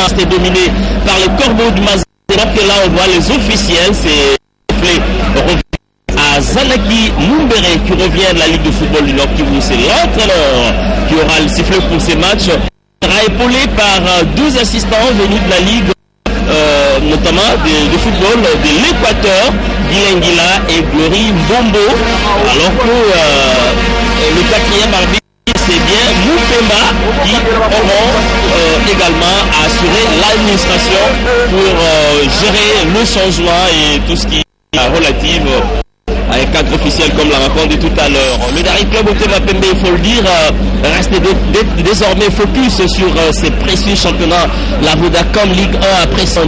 c'était dominé par les Corbeaux du Mazembe. Et là, on voit les officiels, c'est à Zanaki Mumbere qui revient de la Ligue de football du Nord Kivu. C'est l'entraîneur qui aura le sifflet pour ces matchs. Il sera épaulé par deux assistants venus de la Ligue, notamment de football de l'Équateur, Guilengila et Glory Mbombo, alors que le quatrième arbitre, c'est bien Moupemba qui auront également assuré l'administration pour gérer le changement et tout ce qui est relatif à un cadre officiel comme la rencontre de tout à l'heure. Le Daring Club Motema Pembe, il faut le dire, reste désormais focus sur ces précieux championnats, la Vodacom Ligue 1 après son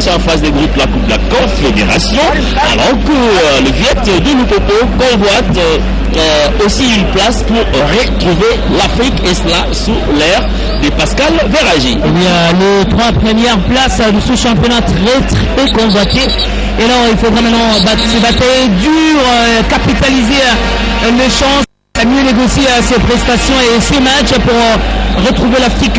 en phase des groupes la Coupe de la Confédération, alors que le Viet de Lupopo convoite aussi une place pour retrouver l'Afrique, et cela sous l'ère de Pascal Veragi. Il y a les trois premières places de ce championnat très convoité. Et là, il faudra maintenant se batailler dur, capitaliser les chances, mieux négocier ses prestations et ses matchs pour retrouver l'Afrique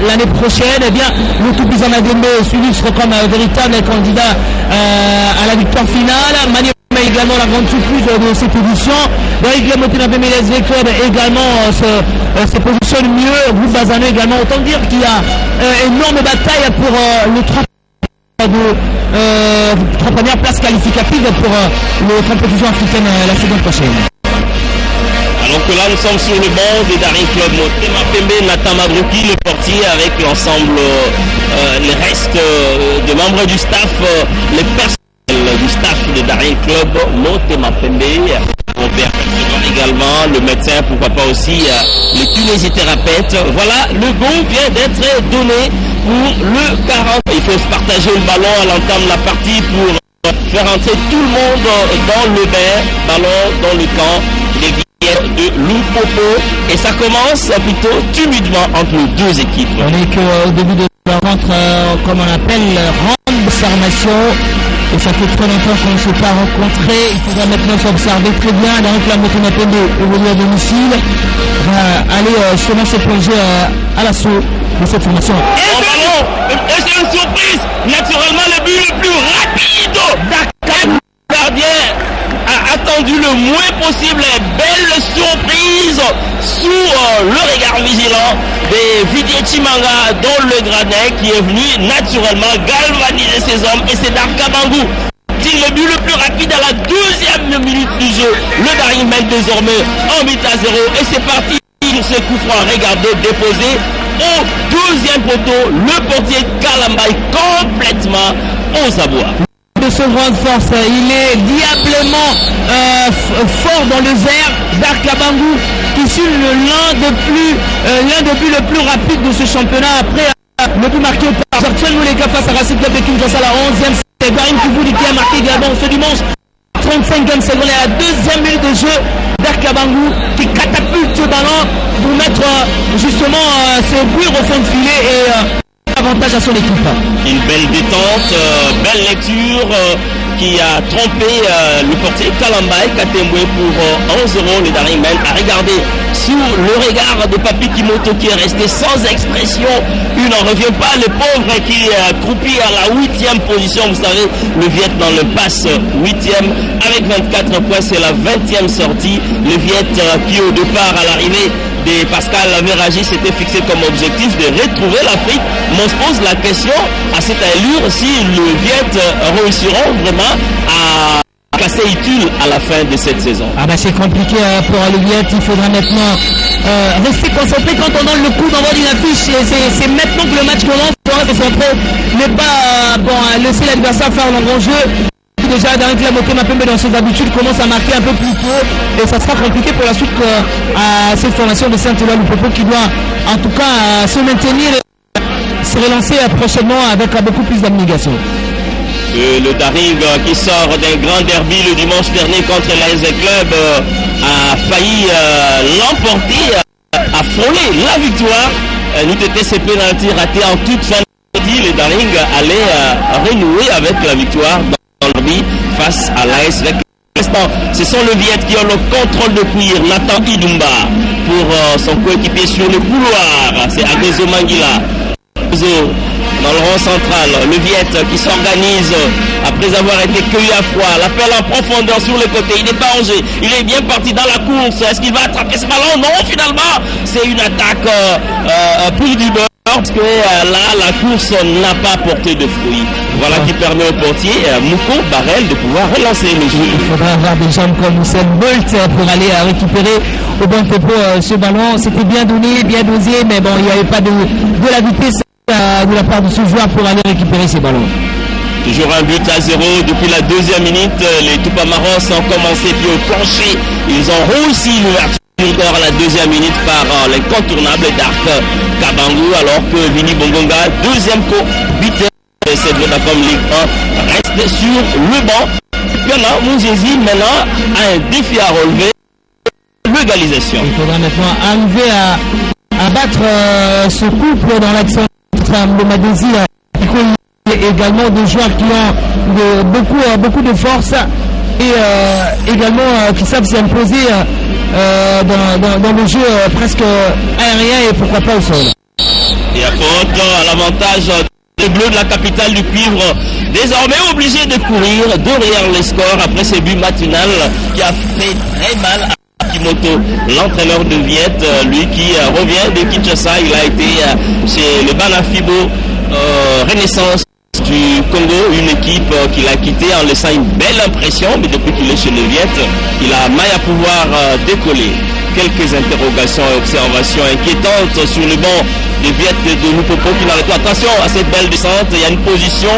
l'année prochaine. Eh bien, le tout plus en Adembe suivi sera comme un véritable candidat à la victoire finale. Mani également la grande surprise de cette édition. Daring Club Motema Pembe SV Club également se positionne mieux. Groupe Bazano également. Autant dire qu'il y a énorme bataille pour les trois premières places qualificatives pour les compétitions africaines la saison prochaine. Alors que là, nous sommes sur le banc des Daring Club Motema Pembe, Nathan Mabrouki, le portier, avec l'ensemble, les restes des membres du staff, les personnels du staff de Daring Club Motema Pembe, Robert également, le médecin, pourquoi pas aussi le kinésithérapeute. Voilà, le go vient d'être donné pour le 40. Il faut se partager le ballon à l'entame de la partie pour faire entrer tout le monde dans le bain, ballon dans le camp des de Lupopo, et ça commence plutôt timidement entre les deux équipes. On est qu'au début de la rentre, comme on appelle, ronde formation, et ça fait trop longtemps qu'on ne s'est pas rencontré. Il faudra maintenant s'observer très bien. Daring Club Motema Pembe évolue à domicile, va aller justement se plonger à l'assaut de cette formation. Et c'est une surprise, naturellement le but le plus rapide d'Akam. Gardien a attendu le moins possible, belle surprise sous le regard vigilant de Vidier Chimanga dans le gradin, qui est venu naturellement galvaniser ses hommes, et c'est Darkabangou. C'est le but le plus rapide à la 12e minute du jeu. Le Daring mène désormais 1 but à 0, et c'est parti sur ce coup franc, regardez, déposé au deuxième poteau, le portier Kalambaï complètement aux abois. De ce grande force, il est diablement fort dans le vert. Darkabangou qui suit l'un des buts le plus rapide de ce championnat, après le but marqué par Virtuel Mouleka face à Racing Club de Kinshasa à la 11e. C'est Ibrahim Koubouli qui a marqué également ce dimanche 35e seconde et à la 2e minute de jeu. Darkabangou qui catapulte ce ballon pour mettre justement ses buts au fond de filet et avantage à son équipe. Une belle détente, belle lecture qui a trompé le portier Kalambaï, Katembwe pour 11 €. Le Daring mène à regarder sous le regard de Papi Kimoto qui est resté sans expression. Il n'en revient pas, le pauvre qui croupit à la 8e position. Vous savez, le Vietnam le passe 8e avec 24 points, c'est la 20e sortie. Le Viet qui au départ à l'arrivée de Pascal Veragi s'était fixé comme objectif de retrouver l'Afrique. Mais on se pose la question à cette allure si le Viet réussiront vraiment à casser utile à la fin de cette saison. Ah bah c'est compliqué pour le Viet, il faudra maintenant rester concentré quand on donne le coup d'envoi d'une affiche. C'est maintenant que le match commence, il faudra concentrer, ne pas laisser l'adversaire faire un grand jeu. Déjà Daring Club Motema Pembe dans ses habitudes commence à marquer un peu plus tôt, et ça sera compliqué pour la suite à cette formation de Saint-Éloi Lupopo qui doit en tout cas se maintenir et se relancer prochainement avec beaucoup plus d'abnégation. Le Daring qui sort d'un grand derby le dimanche dernier contre l'AS Club a failli l'emporter, a frôlé la victoire. Nous étions ces pénaltys ratés en toute fin de partie. Le Daring allait renouer avec la victoire dans le derby face à l'AS Club. Ce sont le Viet qui ont le contrôle de cuir. Nathan Idumba pour son coéquipier sur le couloir. C'est Adezo Mangila. dans le rond central. Le Viet qui s'organise après avoir été cueilli à froid. L'appel en profondeur sur le côté. Il n'est pas en jeu. Il est bien parti dans la course. Est-ce qu'il va attraper ce ballon? Non, finalement, c'est une attaque pour du beurre. Parce que là, la course n'a pas porté de fruits. Voilà qui permet au portier, Mouko Barrel, de pouvoir relancer le jeu. Il faudra avoir des jambes comme Usain Bolt pour aller récupérer au bon tempo ce ballon. C'était bien donné, bien dosé, mais bon, il n'y avait pas de la vitesse de la part de ce joueur pour aller récupérer ces ballons. Toujours un but à 0 depuis la deuxième minute. Les Tupamaros ont commencé puis au plancher. Ils ont réussi l'ouverture encore à la deuxième minute par l'incontournable Dark Kabangou, alors que Vini Bongonga, deuxième co-buteur de cette Vodacom Ligue 1, reste sur le banc. Piana Mouzezi maintenant a un défi à relever, l'égalisation. Il faudra maintenant arriver à battre ce couple dans l'action de Madezi. Également des joueurs qui ont beaucoup de force et également qui savent s'imposer dans le jeu presque aérien et pourquoi pas au sol. Et à faute, à l'avantage des Bleus de la capitale du cuivre, désormais obligés de courir derrière les scores après ce but matinal qui a fait très mal à Kimoto, l'entraîneur de Viet, lui qui revient de Kinshasa. Il a été chez le Banafibo Renaissance du Congo, une équipe qu'il a quittée en laissant une belle impression, mais depuis qu'il est chez le Viet, il a maille à pouvoir décoller. Quelques interrogations et observations inquiétantes sur le banc des Viet de Lupopo qui n'arrête pas. Attention à cette belle descente, il y a une position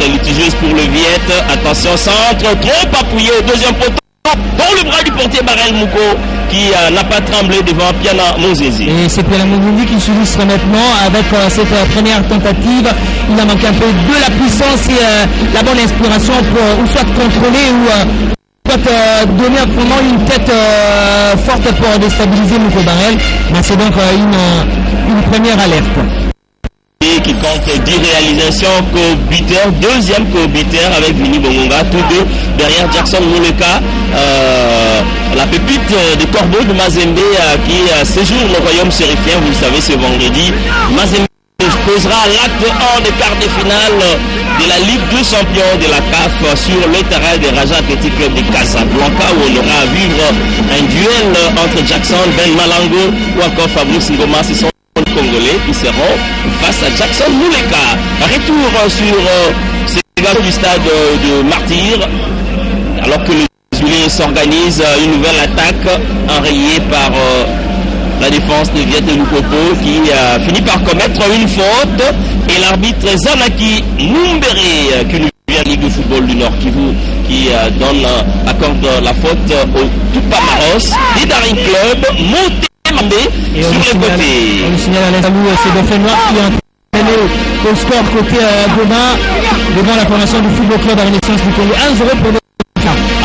litigieuse pour le Viet. Attention, centre trop appuyé au deuxième poteau, dans le bras du portier Barrel Mouko qui n'a pas tremblé devant Piana Mouzezi. Et c'est Piana Mouzezi qui s'illustre maintenant avec cette première tentative. Il a manqué un peu de la puissance et la bonne inspiration pour ou soit contrôler ou soit donner vraiment une tête forte pour déstabiliser Mouko Barrel. Mais c'est donc une première alerte. Qui compte 10 réalisations, co-buteur, deuxième co-buteur avec Vini Bongonga, tous deux derrière Jackson Mouleka, la pépite des Corbeaux de Mazembe qui séjourne au royaume chérifien, vous le savez, ce vendredi. Mazembe posera l'acte 1 des quarts de finale de la Ligue des champions de la CAF sur le terrain des Raja Athletic Club de Casablanca, où on aura à vivre un duel entre Jackson Ben Malango ou encore Fabrice Ngoma. Ce sont les Congolais qui seront face à Jackson Mouleka. Retour sur ces gars du stade de Martyr, alors que les Zulés s'organisent une nouvelle attaque enrayée par la défense de Viet de Lupopo qui finit par commettre une faute, et l'arbitre Zanaki Mumbere qui nous vient de la Ligue de football du Nord Kivu qui accorde la faute au Tupamaros des Daring Club monté sur le côté. On nous signale à l'instant c'est Dauphin Noir qui a entraîné au score côté devant la formation du football club à Renaissance du Congo. 1-0 pour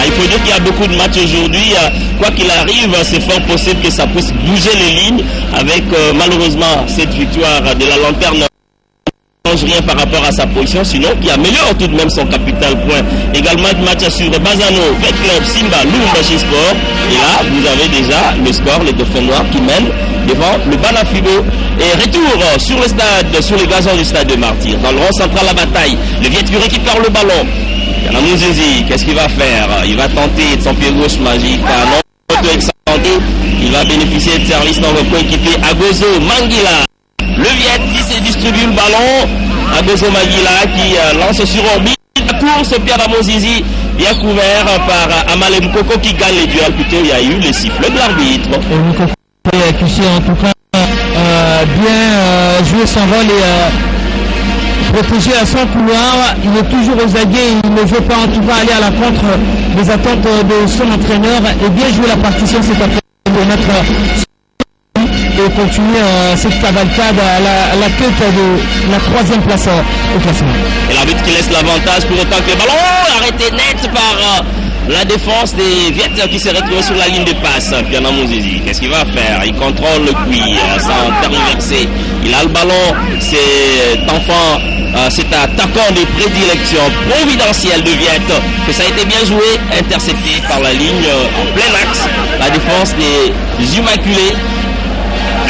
il faut dire qu'il y a beaucoup de matchs aujourd'hui. Quoi qu'il arrive, c'est fort possible que ça puisse bouger les lignes avec malheureusement cette victoire de la lanterne ne change rien par rapport à sa position, sinon qui améliore tout de même son capital point. Également de match sur Bazano, Vet Club, Simba, Lumbashi Sport. Et là, vous avez déjà le score, les Dauphins Noirs qui mènent devant le Banafibo. Et retour sur le stade, sur les gazons du stade de Martyr. Dans le rond central, la bataille. Le Viet qui récupère le ballon. Piana Mouzezi, qu'est-ce qu'il va faire? Il va tenter de son pied gauche magique. Il va bénéficier de service dans le coéquipier Agozo Mangila. Le Viet qui se distribue le ballon. Agozo Mangila qui lance sur orbite. La course, Piana Mouzezi, bien couvert par Amale Mukoko qui gagne les duels. Plutôt, il y a eu le sifflet de l'arbitre. Mukoko qui sait en tout cas bien jouer son rôle et protégé à son couloir. Il est toujours aux aguets, il ne veut pas en tout cas aller à l'encontre des attentes de son entraîneur et bien jouer la partition cette après de mettre et continuer cette cavalcade à la tête de la troisième place au classement. Et l'arbitre qui laisse l'avantage pour autant que le ballon arrêté net par la défense des Viet qui s'est retrouvée sur la ligne de passe. Piana Mouzezi, qu'est-ce qu'il va faire? Il contrôle le cuir sans tergiverser. Il a le ballon, cet enfant, cet attaquant de prédilection providentiel de Viet, que ça a été bien joué, intercepté par la ligne en plein axe. La défense des Immaculés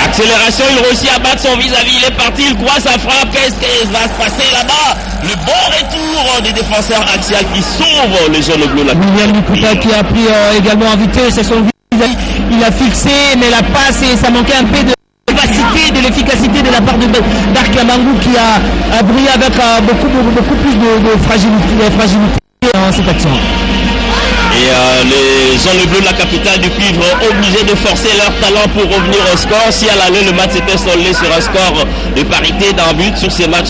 a Accélération, il réussit à battre son vis-à-vis, il est parti, il croit sa frappe, qu'est-ce qui va se passer là-bas? Le bon retour des défenseurs axial qui sauvent les jaunes bleus. William Likuta qui a pris également en vitesse, c'est son vis-à-vis, il a fixé, mais la passe, et ça manquait un peu de l'efficacité de la part de d'Arkamangou qui a brillé avec beaucoup plus de fragilité dans cette action. Et les jaunes bleus de la capitale du cuivre obligés de forcer leur talent pour revenir au score. Si à l'aller le match s'était soldé sur un score de parité d'un but sur ces matchs,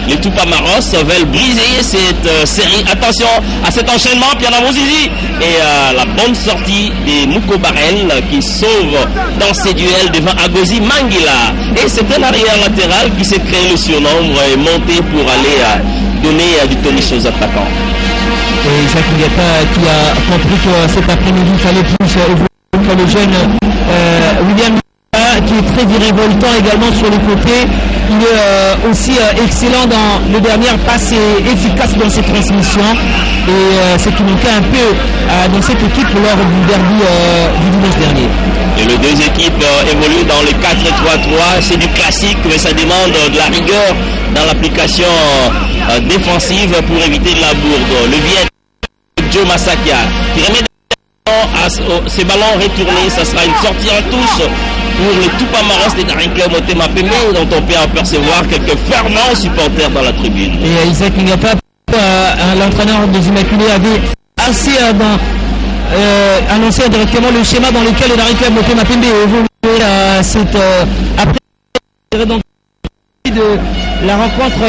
les Tupamaros veulent briser cette série. Attention à cet enchaînement, Piana Mozizi et la bonne sortie des Mouko Barel qui sauve dans ces duels devant Agozi Mangila. Et c'est un arrière latéral qui s'est créé le surnombre et monté pour aller donner du tonus aux attaquants. Et Isaac Ngata qui a compris que cet après-midi il fallait plus évoluer que le jeune William qui est très virevoltant également sur les côtés. Il est aussi excellent dans les dernières passes et efficace dans ses transmissions. Et c'est qui manquait un peu dans cette équipe lors du derby du dimanche dernier. Et les deux équipes évoluent dans le 4-3-3. C'est du classique, mais ça demande de la rigueur dans l'application défensive pour éviter de la bourde. Le Viet Joe Masakia qui remet ces ballons retournés, ça sera une sortie en touche pour les Tupamaros des Daring Club Motema Pembe, dont on peut apercevoir quelques fervents supporters dans la tribune. Et Isaac Ngata, l'entraîneur des Immaculés, avait assez annoncé directement le schéma dans lequel les Daring Club Motema Pembe évolué après donc de la rencontre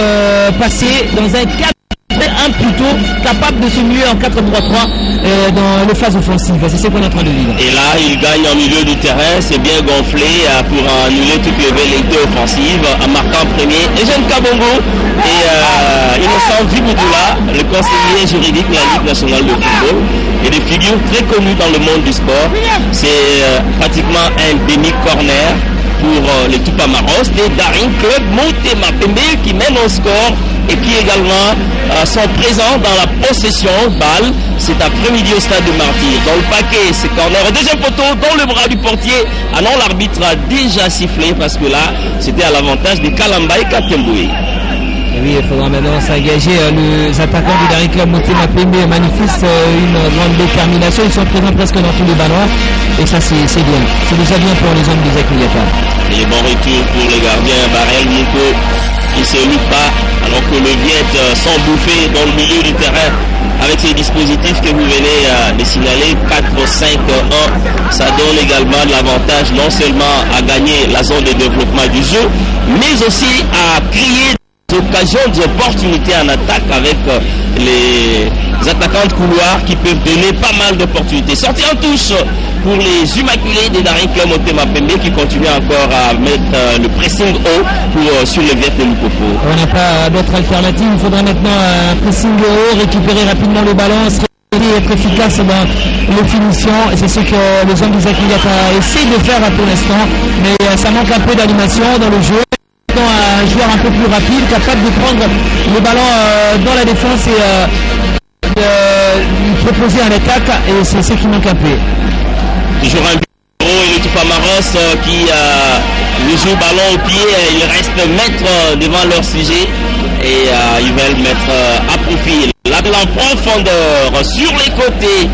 passée dans un cadre un plutôt capable de se muer en 4-3-3 dans les phases offensives. C'est ce qu'on est en train de vivre. Et là, il gagne en milieu du terrain, c'est bien gonflé pour annuler toutes les velléités offensives en marquant premier Eugène Kabongo et Innocent Viboudoula, le conseiller juridique de la Ligue nationale de football, et des figures très connues dans le monde du sport. C'est pratiquement un demi-corner pour les Tupamaros des Daring Club Motema Pembe qui mènent au score et qui également sont présents dans la possession balle cet après-midi au stade de Martyr. Dans le paquet, c'est corner au deuxième poteau, dans le bras du portier. Ah non, l'arbitre a déjà sifflé parce que là, c'était à l'avantage des Kalamba et Katemboué. Oui, il faudra maintenant s'engager. Les attaquants du Daring Club Motema Pembe manifestent une grande détermination. Ils sont présents presque dans tous les ballons. Et ça, c'est bien. C'est déjà bien pour les hommes d'Isaac Ngata. Et bon retour pour les gardiens Barel, Mouko, qui ne se lutte pas, alors que le Viet sont bouffés dans le milieu du terrain avec ces dispositifs que vous venez de signaler, 4-5-1. Ça donne également de l'avantage non seulement à gagner la zone de développement du jeu, mais aussi à créer occasions, des opportunités en attaque avec les attaquants de couloir qui peuvent donner pas mal d'opportunités. Sortie en touche pour les Immaculés des Daring Club Motema Pembe qui continuent encore à mettre le pressing haut pour sur le Viet de Lupopo. On n'a pas d'autre alternative. Il faudra maintenant un pressing haut, récupérer rapidement le ballon, être efficace dans les finitions. Et c'est ce que les hommes d'Isaac Ngata essaient de faire pour l'instant. Mais ça manque un peu d'animation dans le jeu. Un joueur un peu plus rapide, capable de prendre le ballon dans la défense et de proposer un attaque, et c'est ce qui manque un peu. Toujours un bureau et les Tupamaros qui jouent ballon au pied, ils restent maîtres devant leur sujet et ils veulent mettre à profil. Là, en profondeur sur les côtés,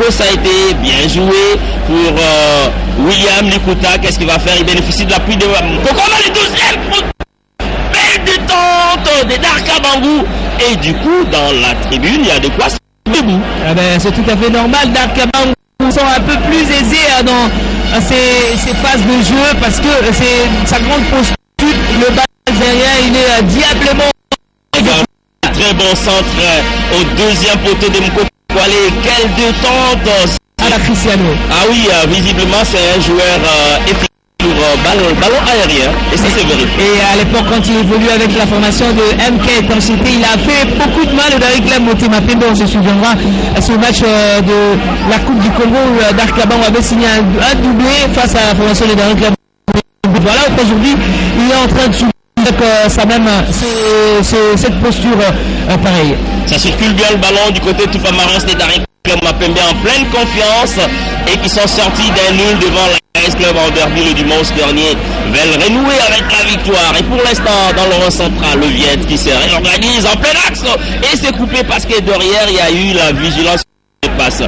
ça a été bien joué pour William Likuta. Qu'est-ce qu'il va faire? Il bénéficie de l'appui de Kokoma, le 12e. Belle détente des Darkamangou. Et du coup, dans la tribune, il y a de quoi se debout. Ah ben, c'est tout à fait normal. Darkamangou sont un peu plus aisés dans ces phases de jeu parce que c'est sa grande posture. Le ballon derrière, il est diablement. Très bon centre au deuxième poteau de Moko. Quelle détente à la Cristiano. Ah oui, visiblement c'est un joueur efficace pour ballon aérien, et ça c'est vérifié. Et à l'époque, quand il évolue avec la formation de MK Intensité, il a fait beaucoup de mal au Daring Club Motema Pembe. On se souviendra à ce match de la Coupe du Congo où Darkabang avait signé un doublé face à la formation de Daring Club. Voilà, aujourd'hui, il est en train de subir cette posture pareille. Ça circule bien le ballon du côté Tupamaros des Daring Club Mapembe en pleine confiance. et qui sont sortis d'un nul devant l'AS Club Anderville le dimanche dernier veulent renouer avec la victoire. Et pour l'instant, dans le rang central, le Viette qui se réorganise en plein axe et s'est coupé parce que derrière, il y a eu la vigilance qui passe.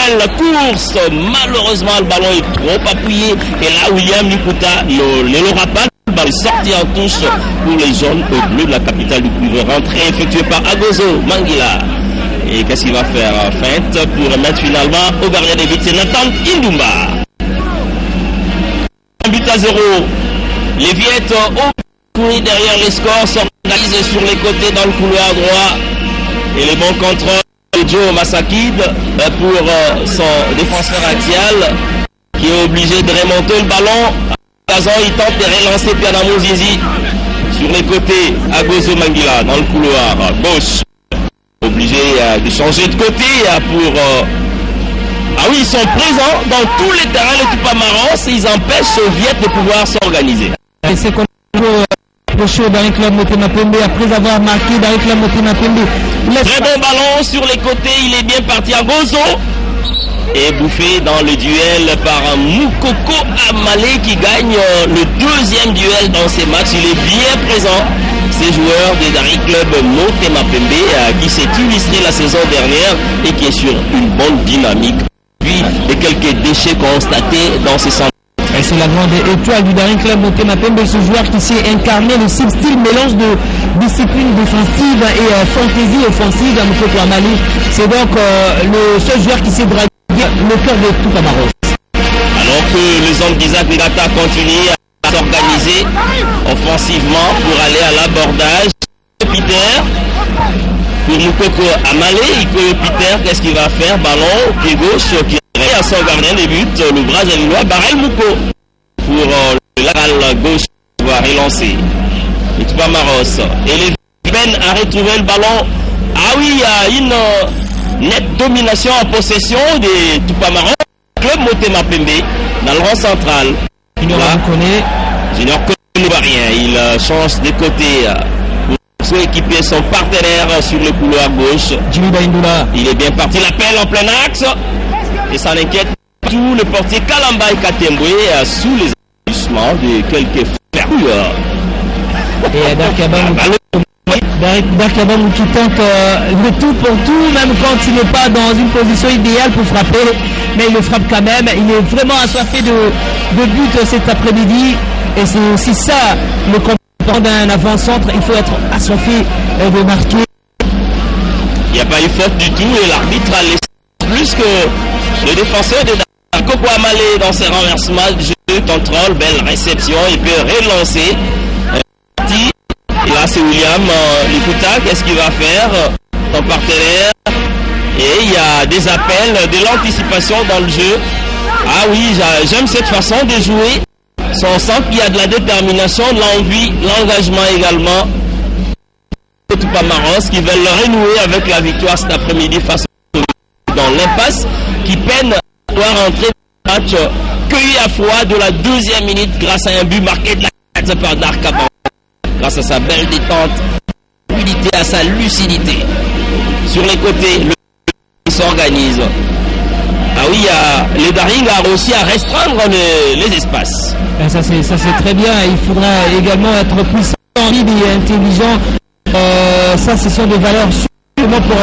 La course, malheureusement, le ballon est trop appuyé. Et là, William Likuta ne l'aura pas. Le ballon est sorti en touche pour les jaunes au bleu de la capitale du cuivre. Rentrée effectuée par Agozo Mangila. Et qu'est-ce qu'il va faire? Feinte pour remettre finalement au gardien des buts, c'est Nathan Indumba. Un but à 0. Les Viettes au courir derrière les scores s'organisent sur les côtés dans le couloir droit. Et les bons contrôles de Joe Massakid pour son défenseur axial qui est obligé de remonter le ballon. Il tente de relancer Pianamo Zizi sur les côtés à Gozo Mangila dans le couloir gauche. Obligé de changer de côté pour... Ah oui, ils sont présents dans tous les terrains de Tupamaros et ils empêchent aux Viettes de pouvoir s'organiser. Et c'est comme le show dans le club Motema Pembe après avoir marqué dans le club Motema Pembe. Très bon ballon sur les côtés, il est bien parti à Gozo. Et bouffé dans le duel par Moukoko Amale qui gagne le deuxième duel dans ces matchs. Il est bien présent. Ces joueurs de Dari Club Motema Pembe qui s'est illustré la saison dernière et qui est sur une bonne dynamique. Puis et quelques déchets constatés dans ces centres. Et c'est la grande étoile du Dari Club Motema Pembe, ce joueur qui s'est incarné le style mélange de discipline défensive et fantaisie offensive à Moukoko Amale. C'est donc le seul joueur qui s'est dragué le cœur de Tupamaros. Alors que les hommes d'Isaac Ngata continuent à s'organiser offensivement pour aller à l'abordage. Peter pour Moukoko Amale, Peter, qu'est-ce qu'il va faire? Ballon au pied gauche qui est à son gardien de but, le Brésilien Barel Mouko pour le latéral gauche va relancer. Et Tupamaros et les peines à retrouver le ballon. Ah oui, il y a une nette domination en possession des Tupamaros. Club Motema Pembe dans le rang central. Junior connaît pas rien. Il change de côté pour s'équiper son partenaire sur le couloir gauche. Jimmy Baindula. Il est bien parti. L'appel en plein axe. Et ça n'inquiète tout le portier Kalamba et Katembwe sous les ajustements de quelques fermetures. Et Darkabam qui tente le tout pour tout, même quand il n'est pas dans une position idéale pour frapper, mais il le frappe quand même. Il est vraiment assoiffé de but cet après-midi et c'est aussi ça le comportement d'un avant-centre. Il faut être assoiffé de marquer. Il n'y a pas eu faute du tout et l'arbitre a laissé plus que le défenseur de Moukoko Amale dans ses renversements de jeu, contrôle, belle réception, il peut relancer. Et là c'est William Likuta, qu'est-ce qu'il va faire? Son partenaire. Et il y a des appels, de l'anticipation dans le jeu. Ah oui, j'aime cette façon de jouer. On sent qu'il y a de la détermination, de l'envie, l'engagement également. Tupamaros qui veulent renouer avec la victoire cet après-midi face dans l'impasse qui peine à pouvoir rentrer dans le match cueilli à froid de la deuxième minute grâce à un but marqué de la tête par Darkabam. Grâce à sa belle détente, fluidité, à sa lucidité. Sur les côtés, le s'organise. Ah oui, les Daring a réussi à restreindre les espaces. Et ça c'est très bien. Il faudra également être puissant, libre et intelligent. Ça, ce sont des valeurs sûrement pour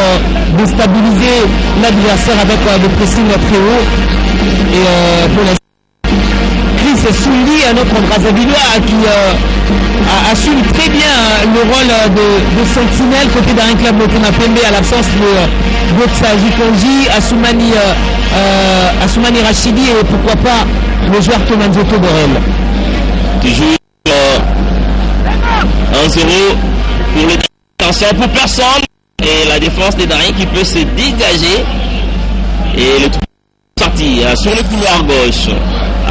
déstabiliser l'adversaire avec le pressing très haut. Et pour l'instant, Chris Souli, un autre Brazzavilliois qui assume très bien le rôle de sentinelle côté d'un club Motema Pembe à l'absence de Botsa Jikonji, Assoumani Rachidi et pourquoi pas le joueur Tomanzoto Borel. Toujours 1-0 pour les attention pour personne et la défense des Dariens qui peut se dégager et le parti sur le couloir gauche.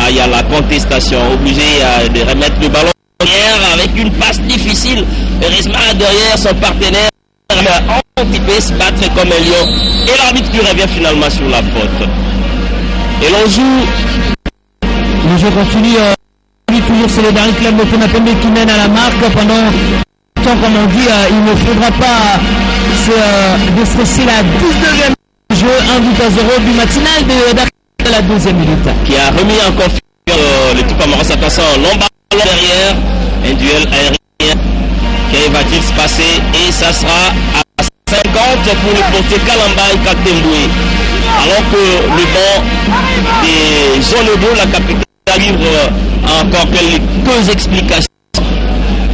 Il y a la contestation, obligé de remettre le ballon derrière avec une passe difficile. Heureusement derrière son partenaire a anticipé se battre comme un lion et l'arbitre qui revient finalement sur la faute. Et l'on joue. Le jeu continue. Toujours c'est le dernier club de Motema Pembe qui mène à la marque pendant temps, comme on dit, il ne faudra pas se déstresser la 19e jeu, 1 but à 0 du matinal de Dark de la deuxième minute. Qui a remis en confiance le Tupamaros. Attention, long ballon derrière, un duel aérien. Qu'est-ce va-t-il se passer? Et ça sera à 50 pour le portier Kalamba et Katemboué. Alors que le banc des zones de la capitale livre encore quelques explications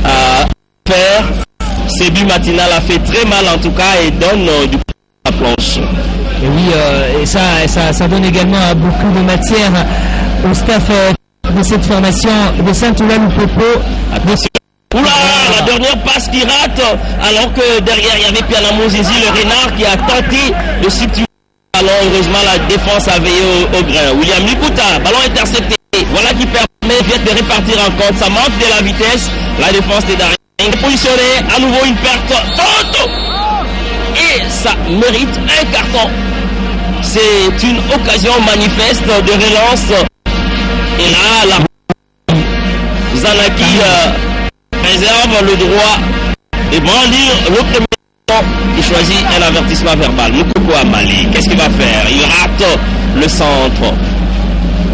à faire. Ce but matinal a fait très mal en tout cas et donne du coup à la planche. Et oui, et ça donne également beaucoup de matière au staff de cette formation de Saint-Oula-Loupopo. Attention. Oula, la dernière passe qui rate, alors que derrière il y avait Pianamo Zizi, le renard qui a tenté de substituer. Alors heureusement la défense a veillé au grain. William Likuta, ballon intercepté. Voilà qui permet de répartir en compte. Ça manque de la vitesse. La défense des Darien positionné. À nouveau une perte. Photo. Et ça mérite un carton. C'est une occasion manifeste de relance. Et là, la Zanaki réserve le droit de brandir le premier. Il choisit un avertissement verbal. Moukoko Amali, qu'est-ce qu'il va faire? Il rate le centre.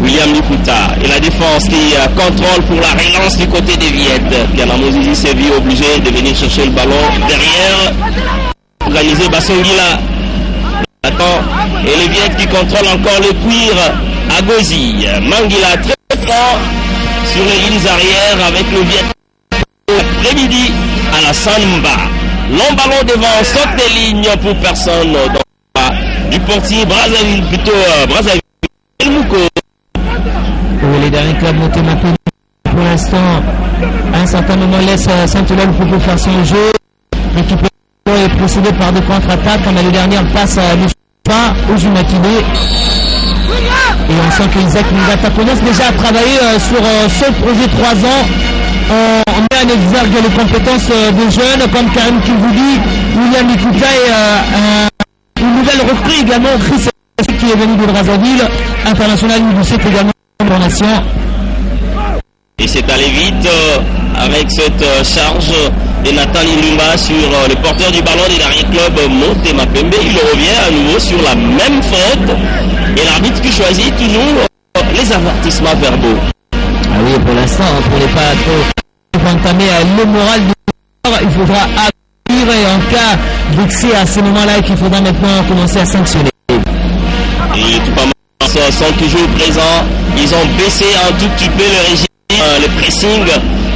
William Likuta et la défense qui contrôle pour la relance du côté des Viettes. Pianamo Zizi s'est vu obligé de venir chercher le ballon derrière. Organiser Bassongila. Attends. Et les Viettes qui contrôlent encore le cuir à Gozi. Mangila très fort sur les lignes arrière avec le Viet. Après-midi à la Samba. Long ballon devant, saute des lignes pour personne du portier Brazzaville, plutôt Brazzaville. El Mouko. Pour les derniers clubs montés maintenant, pour l'instant, à un certain moment laisse Saint-Oula-Loupopo faire son jeu. L'équipe est précédée par des contre-attaques. On a les dernières passes de pas au Jumakiné. Et on sent que Isaac Ngata commence déjà à travailler sur ce projet 3 ans. On met en exergue les compétences des jeunes comme Karim Kivoudi, William Likuta et une nouvelle recrue également, Chris qui est venu de Brazzaville, international U17 également en nation. Et c'est allé vite avec cette charge de Nathan Ilumba sur le porteur du ballon des derniers clubs, Motema Pembe. Il revient à nouveau sur la même faute et l'arbitre qui choisit toujours les avertissements verbaux. Ah oui, pour l'instant, pour ne pas trop entamer le moral du joueur, il faudra agir et en cas d'excès à ce moment-là, qu'il faudra maintenant commencer à sanctionner. Et les Tupamaros sont toujours présents. Ils ont baissé un tout petit peu le régime, le pressing,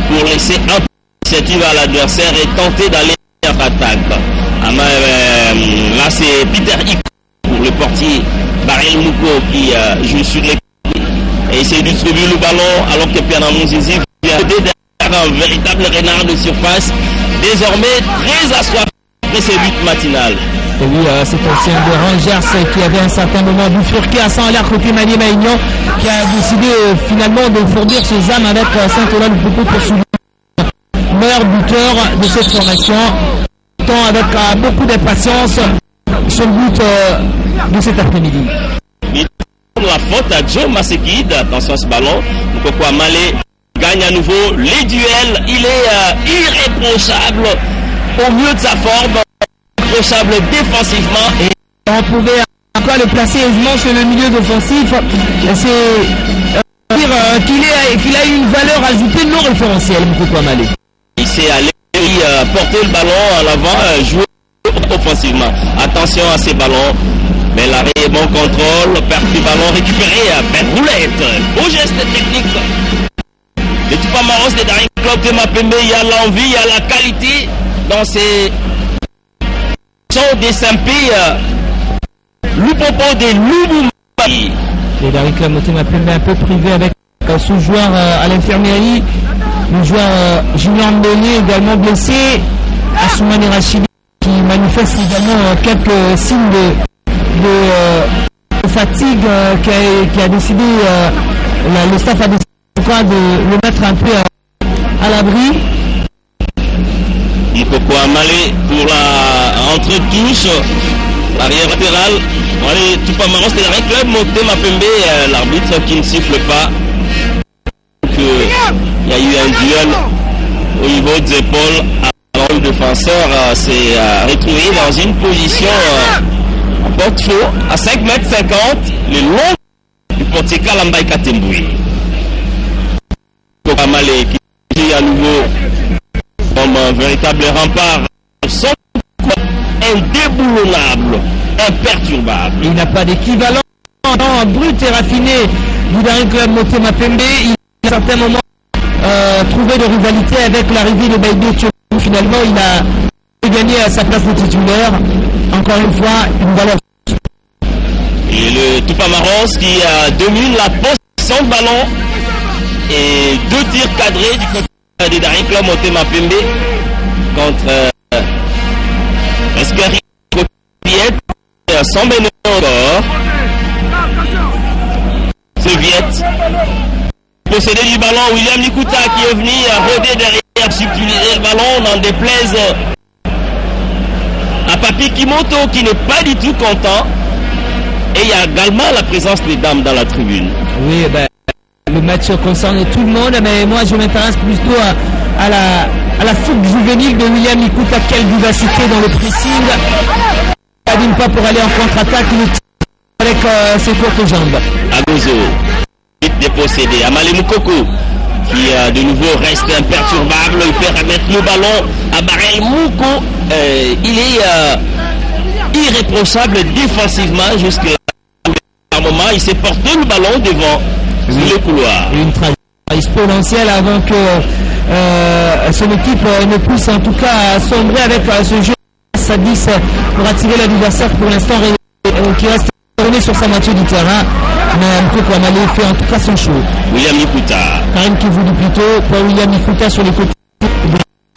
pour laisser un peu d'initiative à l'adversaire et tenter d'aller à l'attaque. Là, c'est Peter Iko pour le portier Baril Mouko qui joue sur les et essaie de distribuer le ballon alors que Pianamo Zizi vient derrière un véritable renard de surface, désormais très assoiffé de ses buts matinales. Et oui, c'est aussi un des Rangers qui avait un certain moment bifurqué à l'air côté Manier Maignan qui a décidé finalement de fournir ses âmes avec Saint-Oula-Loupopo pour son meilleur buteur de cette formation, tant avec beaucoup d'impatience son but de cet après-midi. La faute à Joe Masekid, attention à ce ballon, Moukoko Amale gagne à nouveau les duels, il est irréprochable au mieux de sa forme, irréprochable défensivement. Et on pouvait encore le placer aisément sur le milieu défensif, c'est dire qu'il a une valeur ajoutée non référentielle, Moukoko Amale. Il s'est allé porter le ballon à l'avant, jouer offensivement. Attention à ces ballons. Mais l'arrêt est bon contrôle, perte du ballon récupéré, belle roulette, beau geste technique. Les Tupamaros des derniers clubs de Mapembe, il y a l'envie, il y a la qualité dans ces sont des Saint-Pé, Loupopo des Louboumaki. Les derniers clubs de Mapembe un peu privé avec son joueur à l'infirmerie, le joueur Julien Mbélé également blessé, Assoumani Rachidi qui manifeste également quelques signes de fatigue qui a décidé, le staff a décidé de le mettre un peu à l'abri. Moukoko Amale pour la rentrée de touche, l'arrière latéral. Allez, Tupamaros, c'est l'arrêt club, Motema Pembe, l'arbitre qui ne siffle pas. Il y a eu un duel au niveau des épaules. Alors le défenseur s'est retrouvé dans une position en porte-faux à 5,50 m. Les longs portier Kalambay Katemboué. Kokamale qui à nouveau comme un véritable rempart, sans indéboulonnable, imperturbable. Il n'a pas d'équivalent brut et raffiné du dernier club Motema Pembe. Il a à certains moments trouvé de rivalité avec l'arrivée de Baïdé Tchou. Finalement, il a gagné à sa place de titulaire. Encore une fois, une valeur. Et le Tupamaros qui domine la possession de ballon et 2 tirs cadrés du côté des derniers clubs Motema Pembe contre Espéry Copiette sans bénéfice encore. Ce possédé du ballon, William Nikuta qui est venu rôder derrière, subtiliser le ballon, n'en déplaise à Papi Kimoto qui n'est pas du tout content. Et il y a également la présence des dames dans la tribune. Oui, le match concerne tout le monde, mais moi je m'intéresse plutôt à la fougue juvénile de William Nikuta. Quelle vivacité dans le pressing. Il n'abîme pas pour aller en contre-attaque, il tire avec ses courtes jambes. Agozo, vite dépossédé. Amale Moukoko qui de nouveau reste imperturbable. Il fait remettre le ballon à Barel Mouko. Il est irréprochable défensivement jusqu'à un moment. Il s'est porté le ballon devant le couloir. Une trajectoire exponentielle avant que son équipe ne puisse en tout cas à sombrer avec ce jeu à 10 pour attirer l'adversaire pour l'instant qui reste tourné sur sa moitié du terrain. Mais Mkoko Amale fait en tout cas son show. William Nikuta. Karim qui vous dit plutôt pour William Nikuta sur les côtés.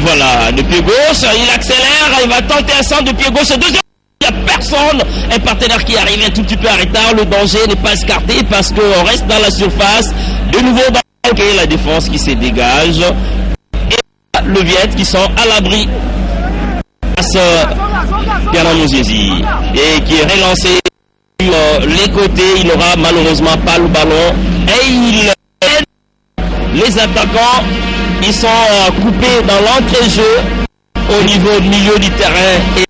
Voilà, de pied gauche, il accélère, il va tenter un centre de pied gauche. Deuxième, il n'y a personne. Un partenaire qui arrive un tout petit peu en retard. Le danger n'est pas escarté parce qu'on reste dans la surface. De nouveau, et la défense qui se dégage. Et le Viet qui sont à l'abri face à Pierre Mouzizi. Et qui est relancé sur les côtés. Il n'aura malheureusement pas le ballon. Et il aide les attaquants. Ils sont coupés dans l'entrée-jeu au niveau du milieu du terrain et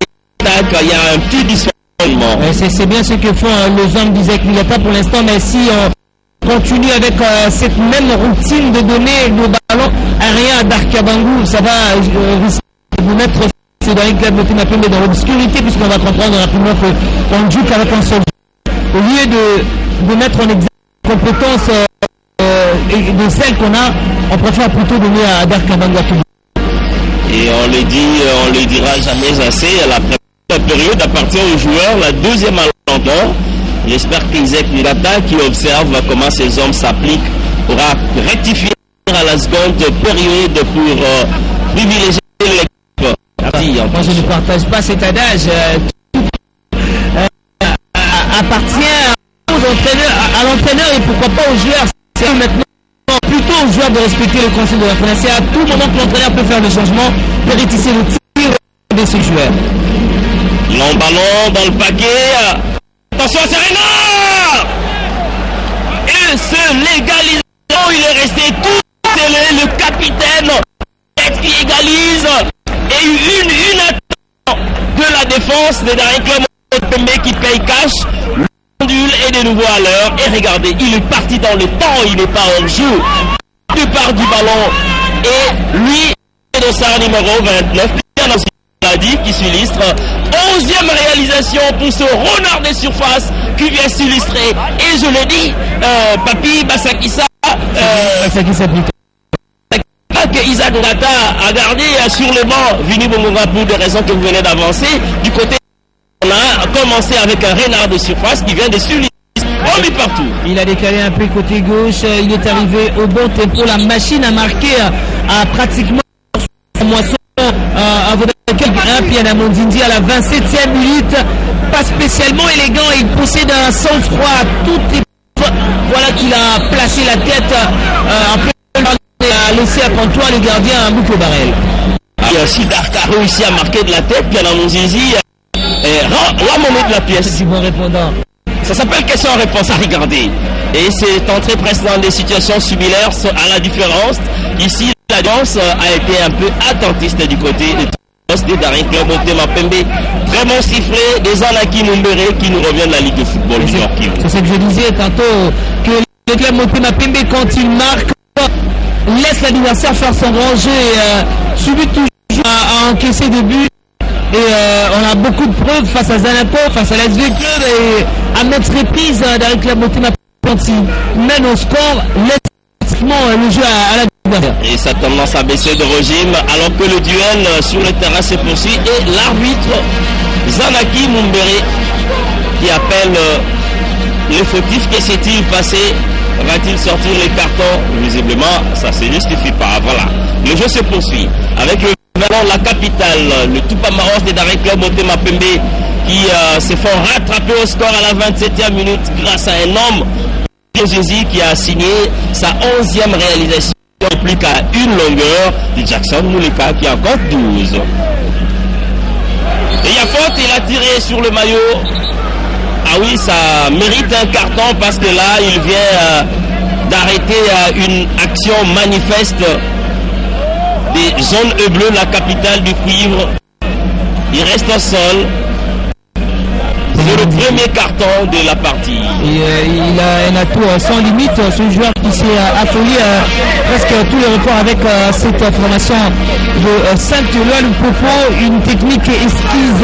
il y a un petit dysfonctionnement. C'est bien ce que font les hommes d'Isaac Milata pour l'instant, mais si on continue avec cette même routine de donner le ballon aérien à Darkabangou, ça va risquer de vous mettre dans les clubs de dans l'obscurité, puisqu'on va comprendre rapidement qu'on joue qu'avec un seul jeu. Au lieu de mettre en exergue compétence et de celles qu'on a, on préfère plutôt donner à Darkabangou. Et on le dira jamais assez, la première période appartient aux joueurs, la deuxième à l'entendre. J'espère qu'Isaac Milata, qui observe comment ces hommes s'appliquent, pourra rectifier à la seconde période pour privilégier l'équipe. Moi je ne partage pas cet adage. Appartient à l'entraîneur et pourquoi pas aux joueurs. C'est maintenant plutôt aux joueurs de respecter le conseil de l'entraîneur. C'est à tout moment que l'entraîneur peut faire le changement, peut rétisser le tir de ses joueurs. Long ballon dans le paquet. Attention à Serena. Et ce légalisation, il est resté tout scellé. Le capitaine qui égalise. Et une attaque de la défense des derniers clubs qui paye cash. Est de nouveau à l'heure et regardez, il est parti dans le temps, il n'est pas hors jeu. Il part du ballon et lui, le sar numéro 29, Pierre dit qui s'illustre. 11e réalisation pour ce renard des surfaces qui vient s'illustrer. Et je le dis, Papi Basakissa, que Isaac Ngata a gardé sur le banc Vini Bongonga pour des raisons que vous venez d'avancer. Du côté, on a commencé avec un renard de surface qui vient de s'illustrer. On est partout. Il a décalé un peu côté gauche, il est arrivé au bon tempo. La machine a marqué à pratiquement sa moisson à Piana Mondindi à la 27e minute. Pas spécialement élégant, il possède un sang-froid à toute épreuve. Voilà qu'il a placé la tête en plein et a laissé à comptoir le gardien à Mouko Barel. Si Dark a réussi à marquer de la tête, Piana Mondindi la monnaie de la pièce. C'est bon répondant. Ça s'appelle question-réponse à regarder. Et c'est entré presque dans des situations similaires à la différence. Ici, la danse a été un peu attentiste du côté de des Daring Club Motema Pembe. Très bon sifflet des Anaki Mumbere qui nous revient de la Ligue de football du Nord Kivu. C'est ce que je disais tantôt, que le club Motema Pembe, quand il marque, laisse l'adversaire faire son rangé, subit toujours à encaisser des buts. Et on a beaucoup de preuves face à Zanapo, face à l'SV Club et à mettre reprise Daring Club Motema Pembe quand il mène au score, laisse le jeu à l'adversaire. Et sa tendance à baisser de régime alors que le duel sur le terrain se poursuit et l'arbitre Zanaki Mumbere qui appelle les fautifs. Que s'est-il passé? Va-t-il sortir les cartons? Visiblement, ça ne se justifie pas. Voilà. Le jeu se poursuit avec le ballon de la capitale, le Tupamaros des Daring Club Motema Pembe qui se font rattraper au score à la 27e minute grâce à un homme Jésus qui a signé sa 11e réalisation, plus qu'à une longueur de Jackson Mouleka qui en compte 12. Et il y a faute, il a tiré sur le maillot. Ah oui, ça mérite un carton parce que là, il vient d'arrêter une action manifeste des zones bleues, la capitale du cuivre. Il reste au sol. C'est le premier carton de la partie. Et, il a un atout sans limite, ce joueur qui s'est affolé presque tous les records avec cette formation de Saint-Éloi Popo, une technique esquisse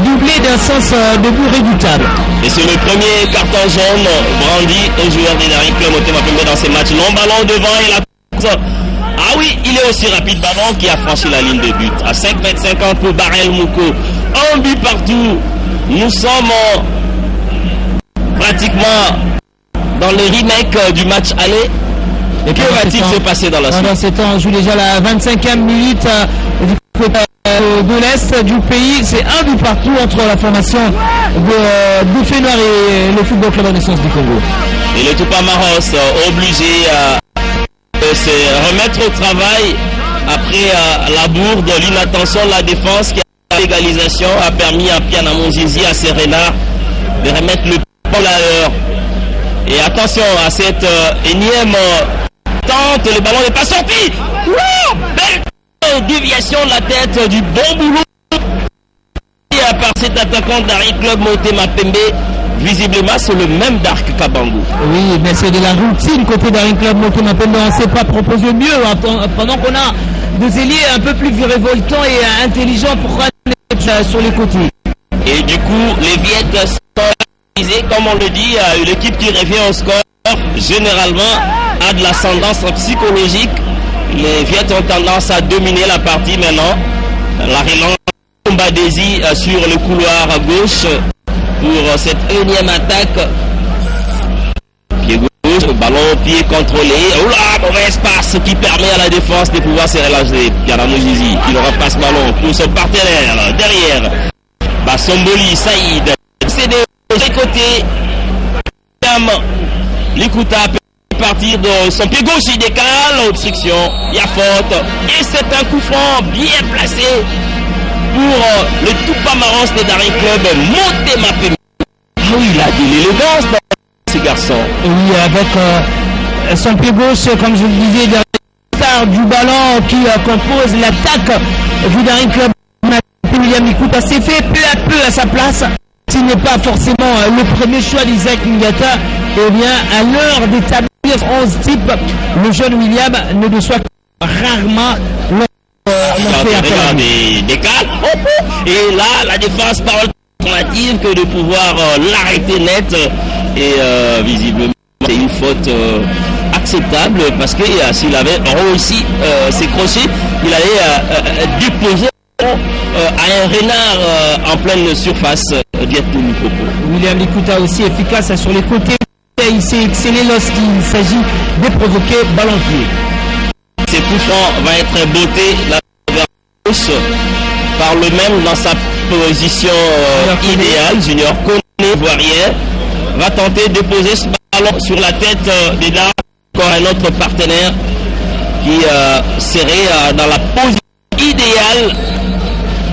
doublée d'un sens de but redoutable. Et c'est le premier carton jaune brandi aux joueurs des Daring Club Motema Pembe dans ces matchs. Long ballon devant et la course. Ah oui, il est aussi rapide, ballon qui a franchi la ligne de but. À 5,50 m pour Barel Mouko. Un but partout. Nous sommes pratiquement dans le remake du match aller. Et que va-t-il se passer dans la suite? Pendant ce temps, on joue déjà la 25e minute du côté de l'Est du pays. C'est un but partout entre la formation de Bouffé Noir et le Football Club Renaissance du Congo. Et le Tupamaros obligé de se remettre au travail après la bourde, l'inattention de la défense qui a l'égalisation a permis à Piana Monzizi, à Serena de remettre le ball à l'heure. Et attention à cette énième tente, le ballon n'est pas sorti. Wow, belle déviation de la tête du bon boulot par cet attaquant d'Daring Club Motema Pembe. Visiblement, c'est le même Dark Kabangou. Oui, mais c'est de la routine côté Daring Club Motema Pembe. On ne s'est pas proposé mieux pendant qu'on a des ailiers un peu plus révoltants et intelligents pour ramener sur les côtés. Et du coup, les Viettes sont organisés, comme on le dit, l'équipe qui revient au score, généralement, a de l'ascendance psychologique. Les Viettes ont tendance à dominer la partie maintenant. La relance Mbadezi sur le couloir à gauche pour cette énième attaque. Pied gauche, ballon au pied contrôlé. Oula, mauvais espace qui permet à la défense de pouvoir se relâcher. Piana Mozizi qui leur passe ballon pour son partenaire derrière. Bassomboli, Saïd. C'est des côtés. L'Ikuta peut partir de son pied gauche, il décale. Obstruction, il y a faute. Et c'est un coup franc bien placé pour le Tupamaros de Daring Club Motema Pembe. Oui, il a de l'élégance dans ces garçons. Oui, avec son pied gauche, comme je le disais, derrière du ballon qui compose l'attaque du Daring Club. William Ikuta s'est fait peu à peu à sa place. S'il n'est pas forcément le premier choix d'Isaac Ngata, eh bien, à l'heure d'établir 11 types, le jeune William ne reçoit rarement et là, la défense par alternative que de pouvoir l'arrêter net. Et visiblement, c'est une faute acceptable parce que s'il avait réussi ses crochets, il allait déposer à un renard en pleine surface. William Likuta aussi efficace sur les côtés. Il s'est excellé lorsqu'il s'agit de provoquer ballon-pied. Ces coups francs va être botté la gauche par le même dans sa position idéale. Junior Koné, ivoirien, va tenter de poser ce ballon sur la tête des dames. Encore un autre partenaire qui serait dans la position idéale.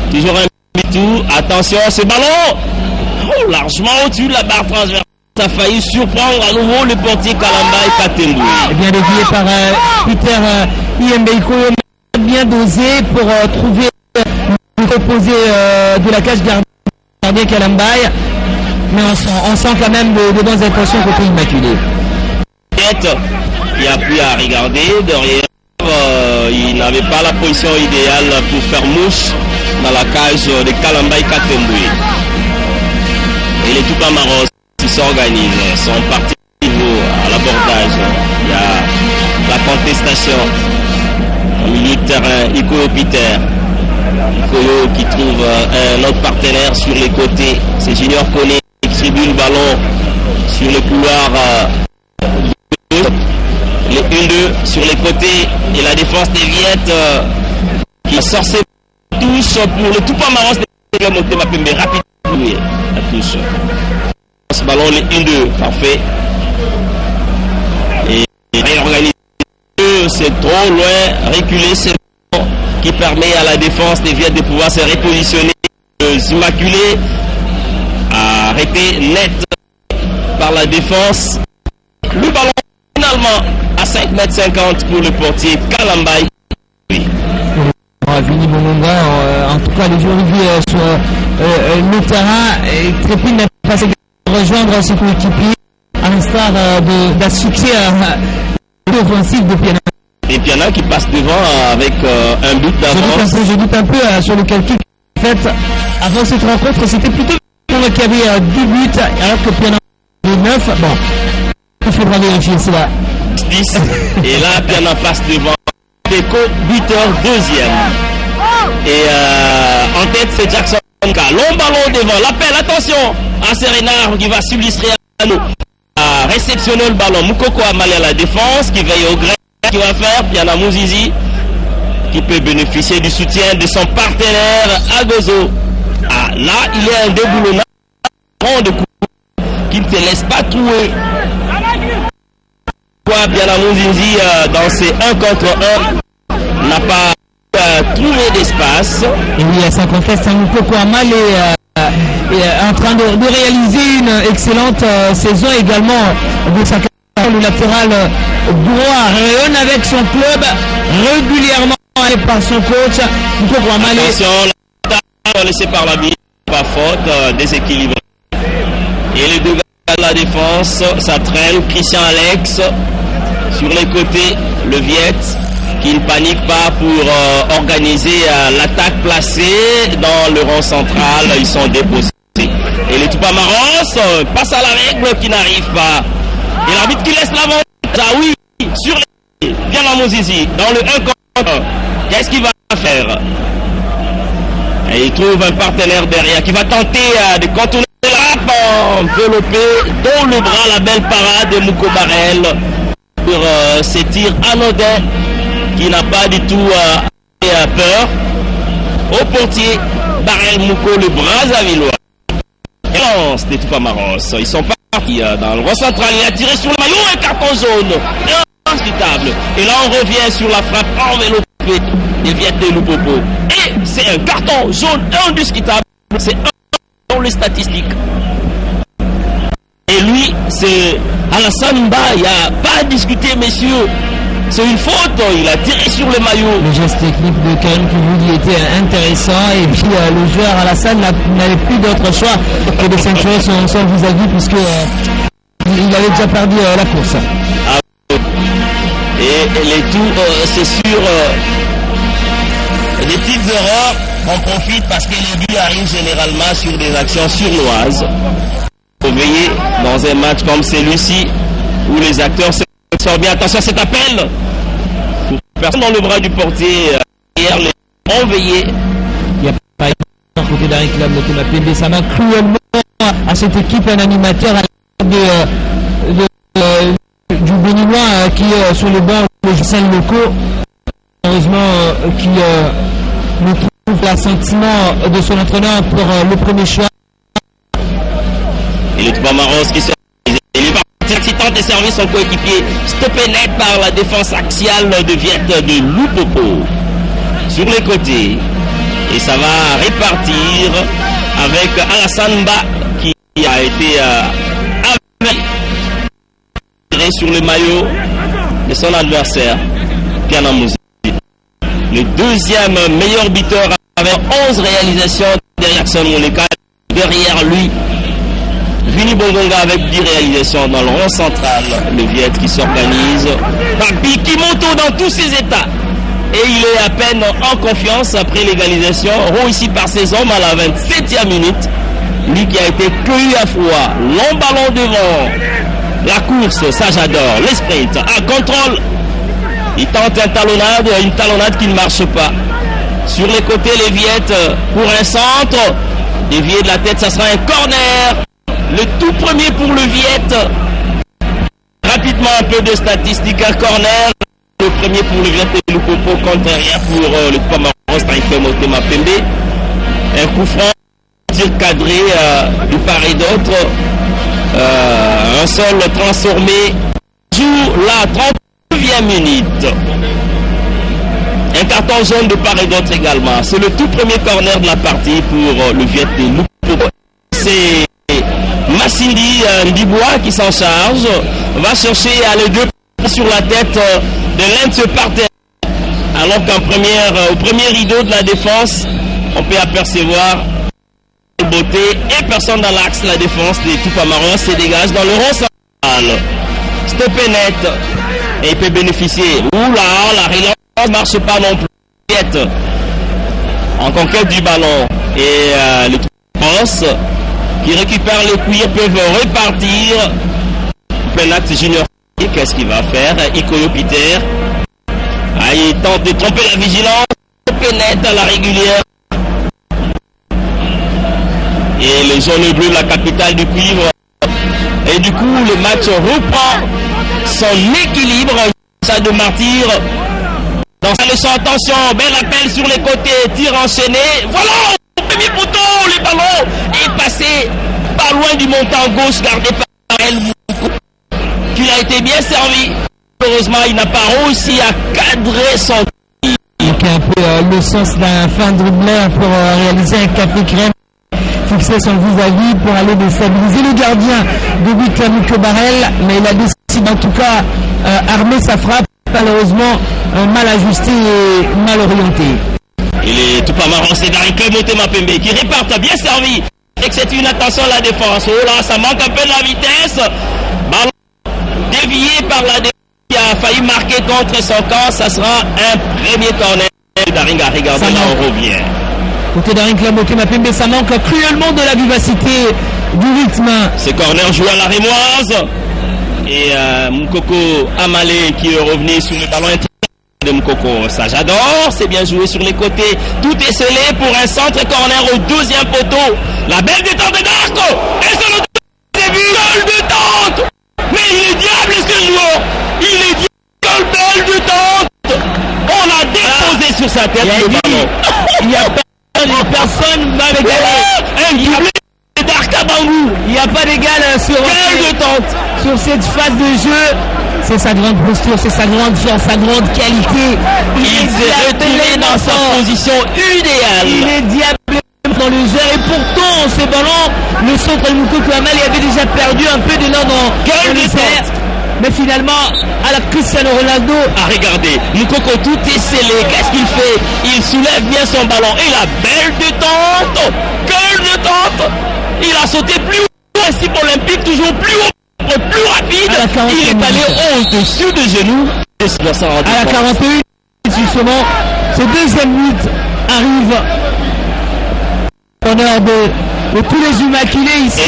Toujours un tout. Attention à ce ballon. Oh, largement au-dessus de la barre transversale. Ça a failli surprendre à nouveau le portier Kalamba et Katembu. Bien dévié par Peter Iembeiko, bien dosé pour trouver le côté opposé de la cage gardien Kalambaye. Mais on sent quand même de bonnes intentions côté Immaculé. Il a pu à regarder derrière. Il n'avait pas la position idéale pour faire mouche dans la cage de Kalambaye Katemboué. Et les Tupamaros qui s'organisent sont partis à l'abordage. Il y a la contestation au milieu de terrain. Ikoyo Peter. Ikoyo qui trouve un autre partenaire sur les côtés. C'est Junior Kone qui distribue le ballon sur le couloir. Les 1-2 sur les côtés et la défense des Viettes qui sort ses touches pour le Tupamaros de monter mais rapidement la touche. Ce ballon les 1-2 parfait et réorganiser c'est trop loin reculer c'est qui permet à la défense des Viettes de pouvoir se repositionner. Les Immaculés arrêté net par la défense. Le ballon finalement à 5,50 m pour le portier Kalambaye. Vini Bononga, en tout cas les joueurs sur le terrain, Trépine n'a pas essayé de rejoindre ses coéquipiers à l'instar d'un succès offensif de Piana. Et Piana qui passe devant avec un but d'avance. Je doute un peu sur le calcul. En fait, avant cette rencontre, c'était plutôt Piana qui avait 2 buts alors que Piana avait 9. Bon, il faudra vérifier cela. 10 et là Piana passe devant Deco, buteur deuxième et en tête c'est Jackson Ka. Long ballon devant, l'appel, attention à Serenard qui va s'illustrer à nous à réceptionner le ballon. Moukoko Amale à la défense qui veille au gré qui va faire. Piana Mouzizi qui peut bénéficier du soutien de son partenaire Agozo. Ah, là il y a un déboulonnage de coup qui ne te laisse pas trouver. Piana Mouzizi dans ses 1 contre 1 n'a pas trouvé d'espace. Et oui, ça conteste un Moukoko Amale est en train de réaliser une excellente saison également de sa carrière. Le latéral droit rayonne avec son club régulièrement par son coach Moukoko Amale. Attention, laissé par la bille, pas faute, déséquilibré. Et les deux gars de la défense, ça traîne. Christian Alex sur les côtés, le Viette qui ne panique pas pour organiser l'attaque placée dans le rond central. Ils sont déposés. Et les Tupamaros passent à la règle qui n'arrive pas. Et l'arbitre qui laisse l'avantage. Ah oui, sur les Piana Mouzizi dans le 1 contre 1. Qu'est-ce qu'il va faire? Et il trouve un partenaire derrière qui va tenter de contourner la enveloppé dans le bras. La belle parade de Mouko Barel pour ces tirs anodins qui n'a pas du tout peur. Au portier Barel Mouko, le Brazzavillois. Et lance des Tupamaros. Ils sont partis dans le rond central. Il a tiré sur le maillot, un carton jaune. Indiscutable. Et là on revient sur la frappe enveloppée des Viettes de Lupopo. Et c'est un carton jaune indiscutable. C'est un dans les statistiques. Et lui, c'est Alassane Ba. Il n'y a pas à discuter, messieurs. C'est une faute. Il a tiré sur le maillot. Le geste technique de Karim Kouboudi était intéressant. Et puis le joueur Alassane n'avait plus d'autre choix que de ceinturer son vis-à-vis puisque il avait déjà perdu la course. Et les tours, c'est sûr, des petites erreurs, on profite parce que les buts arrivent généralement sur des actions surnoises. Il faut veiller dans un match comme celui-ci où les acteurs sortent bien. Attention à cet appel. Personne dans le bras du portier. Hier, les ont veillé. Il n'y a pas à côté d'Aric Lam de Konapembe. Ça m'a cruellement à cette équipe un animateur du Béninois qui est sur le banc des scènes locaux. Heureusement qui ne trouve l'assentiment de son entraîneur pour le premier choix. Et le Tupamaros qui se excitant des services son coéquipier, stoppé net par la défense axiale de Viette de Lupopo sur les côtés. Et ça va répartir avec Alassane Ba qui a été tiré sur le maillot de son adversaire, Piana Mouzizi. Le deuxième meilleur buteur avec 11 réalisations derrière Jackson Moleka. Derrière lui, Vini Bongonga avec 10 réalisations dans le rond central. Le Viet qui s'organise. Papi Kimoto dans tous ses états. Et il est à peine en confiance après l'égalisation. Réussi par ses hommes à la 27e minute. Lui qui a été cueilli à froid. Long ballon devant. La course, ça j'adore. Les sprints. À contrôle. Il tente une talonnade qui ne marche pas. Sur les côtés, les Viettes pour un centre. Dévié de la tête, ça sera un corner. Le tout premier pour le Viet. Rapidement un peu de statistiques. Un corner. Le premier pour le Viet et le Popo contraire pour le Pamaros Taïfem Otema Pembe. Un coup franc, tir cadré de part et d'autre. Un sol transformé. Joue la 39e minute. Un carton jaune de part et d'autre également. C'est le tout premier corner de la partie pour le Viet et le Popo. C'est Massindi Ndibois qui s'en charge. Va chercher à les deux sur la tête de l'un de ce parterre. Alors qu'au premier rideau de la défense, on peut apercevoir beauté et personne dans l'axe. La défense des Tupamarois se dégage dans le rond central. Stoppé net. Et il peut bénéficier. Oula, la relance ne marche pas non plus. En conquête du ballon. Et les Tupamarois qui récupèrent les cuirs peuvent repartir. Penat Junior, qu'est-ce qu'il va faire? Ikoyo Peter. Il tente de tromper la vigilance. Penat à la régulière. Et les jaunes bleus, la capitale du cuivre. Et du coup, le match reprend son équilibre. Ça de martyr. Dans sa leçon, attention, bel appel sur les côtés, tir enchaîné. Voilà, au premier poteau, le ballon est passé pas loin du montant gauche gardé par El Moukou, qu'il a été bien servi. Heureusement, il n'a pas réussi à cadrer son tir. Il a un peu le sens d'un fin dribbleur pour réaliser un café crème, fixer son vis-à-vis pour aller déstabiliser le gardien de but Moukou Barrel, mais il a décidé en tout cas armer sa frappe, malheureusement mal ajusté et mal orienté. Il est tout pas marrant, c'est Darike Motema Pembe qui réparte bien servi. Et que c'est une attention à la défense. Oh là, ça manque un peu de la vitesse. Ballon dévié par la défense qui a failli marquer contre son camp. Ça sera un premier corner. Daringa, regardez, là on revient. Côté Daringa Motema Pembe, ça manque cruellement de la vivacité, du rythme. Ce corner joue à la Rémoise. Et Moukoko Amalé qui est revenu sur le ballon de Moukoko. Ça j'adore, c'est bien joué sur les côtés. Tout est scellé pour un centre corner au deuxième poteau. La belle détente de Darko. Et c'est le deuxième but de tente. Mais il est diable ce joueur. Il est diable, belle détente. On a déposé sur sa tête le ballon. Il n'y a personne va l'égaler. Un doublé de Darka Bangou. Il n'y a pas d'égal sur cette phase de jeu. C'est sa grande posture, c'est sa grande force, sa grande qualité. Il s'est retrouvé dans sa position idéale. Il est diable dans le jeu et pourtant ce ballon, le centre de Moukoko Amal avait déjà perdu un peu de l'an dans le cerf. Mais finalement, à la Cristiano Ronaldo. Regardez, Moukoko tout est scellé. Qu'est-ce qu'il fait? Il soulève bien son ballon. Et la belle détente. Quelle détente! Il a sauté plus haut. Principe olympique, toujours plus haut, plus rapide. Il est allé au-dessus de genoux. À la 41, justement, ce deuxième but arrive. Honneur de tous les immaculés ici.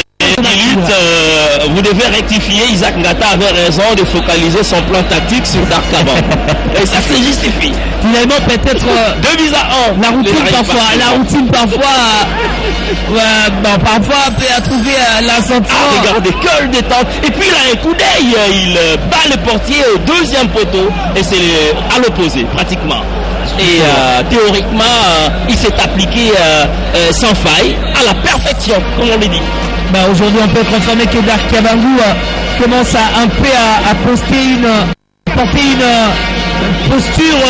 Vous devez rectifier, Isaac Ngata avait raison de focaliser son plan tactique sur Darkaban. Et ça se justifie. Finalement, peut-être 2-1. La routine parfois peut trouver l'assentiment. Regardez, quelle détente. Et puis il a un coup d'œil, il bat le portier au deuxième poteau. Et c'est à l'opposé, pratiquement. Et théoriquement, il s'est appliqué sans faille, à la perfection, comme on l'a dit. Aujourd'hui, on peut confirmer que Darka Bangou commence à porter une posture